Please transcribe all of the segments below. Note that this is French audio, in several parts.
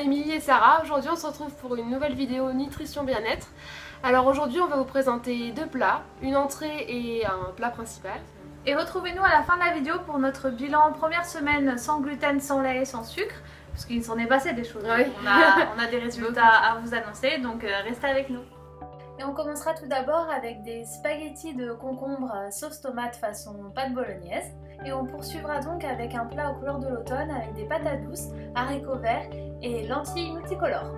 Émilie et Sarah. Aujourd'hui on se retrouve pour une nouvelle vidéo nutrition bien-être. Alors aujourd'hui on va vous présenter deux plats, une entrée et un plat principal. Et retrouvez-nous à la fin de la vidéo pour notre bilan première semaine sans gluten, sans lait et sans sucre. Parce qu'il s'en est passé des choses. Oui. On a des résultats à vous annoncer, donc restez avec nous. Et on commencera tout d'abord avec des spaghettis de concombre sauce tomate façon pâte bolognaise. Et on poursuivra donc avec un plat aux couleurs de l'automne avec des patates douces, haricots verts et lentilles multicolores.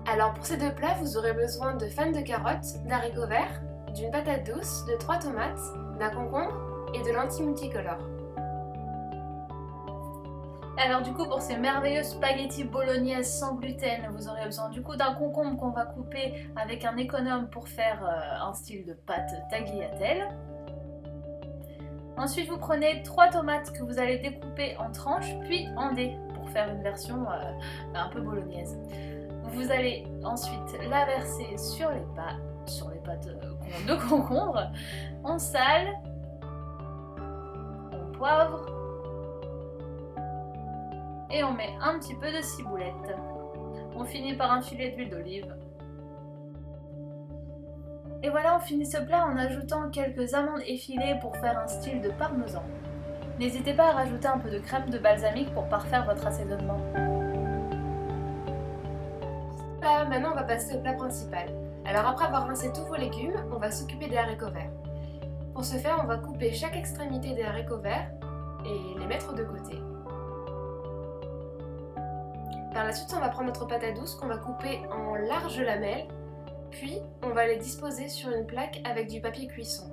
Alors pour ces deux plats, vous aurez besoin de fans de carottes, d'haricots verts, d'une patate douce, de 3 tomates, d'un concombre et de lentilles multicolores. Alors du coup pour ces merveilleux spaghettis bolognaise sans gluten, vous aurez besoin du coup d'un concombre qu'on va couper avec un économe pour faire un style de pâte tagliatelle. Ensuite vous prenez 3 tomates que vous allez découper en tranches puis en dés pour faire une version un peu bolognaise. Vous allez ensuite la verser sur les pâtes de concombre, on sale, on poivre et on met un petit peu de ciboulette. On finit par un filet d'huile d'olive. Et voilà, on finit ce plat en ajoutant quelques amandes effilées pour faire un style de parmesan. N'hésitez pas à rajouter un peu de crème de balsamique pour parfaire votre assaisonnement. Là, maintenant on va passer au plat principal. Alors après avoir rincé tous vos légumes, on va s'occuper des haricots verts. Pour ce faire, on va couper chaque extrémité des haricots verts et les mettre de côté. Par la suite, on va prendre notre patate douce qu'on va couper en larges lamelles, puis on va les disposer sur une plaque avec du papier cuisson.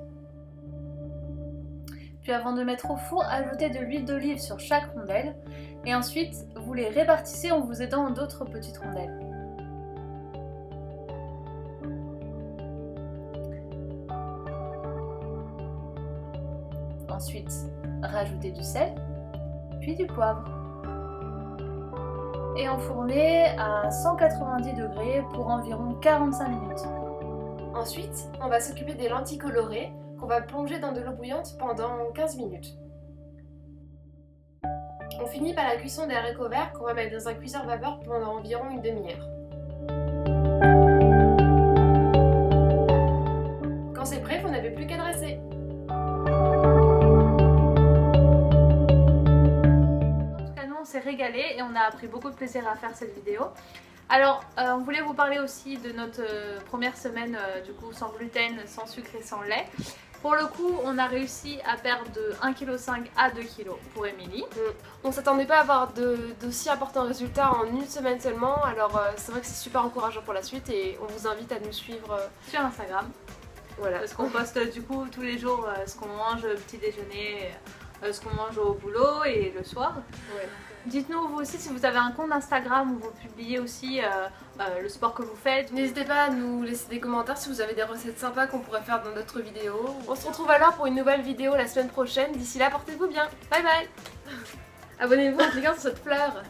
Puis avant de mettre au four, ajoutez de l'huile d'olive sur chaque rondelle et ensuite vous les répartissez en vous aidant d'autres petites rondelles. Ensuite, rajoutez du sel, puis du poivre. Et enfournez à 190 degrés pour environ 45 minutes. Ensuite, on va s'occuper des lentilles colorées qu'on va plonger dans de l'eau bouillante pendant 15 minutes. On finit par la cuisson des haricots verts qu'on va mettre dans un cuiseur vapeur pendant environ une demi-heure. Quand c'est prêt, vous n'avez plus qu'à dresser. On s'est régalé et on a pris beaucoup de plaisir à faire cette vidéo. Alors on voulait vous parler aussi de notre première semaine du coup sans gluten, sans sucre et sans lait. Pour le coup on a réussi à perdre de 1,5 kg à 2 kg pour Émilie. On ne s'attendait pas à avoir d'aussi importants résultats en une semaine seulement, alors c'est vrai que c'est super encourageant pour la suite et on vous invite à nous suivre sur Instagram. Voilà. Parce qu'on poste du coup tous les jours ce qu'on mange au petit déjeuner, ce qu'on mange au boulot et le soir. Ouais. Dites-nous vous aussi si vous avez un compte Instagram où vous publiez aussi le sport que vous faites. N'hésitez pas à nous laisser des commentaires si vous avez des recettes sympas qu'on pourrait faire dans d'autres vidéos. On se retrouve alors pour une nouvelle vidéo la semaine prochaine. D'ici là, portez-vous bien. Bye bye. Abonnez-vous en cliquant sur cette fleur.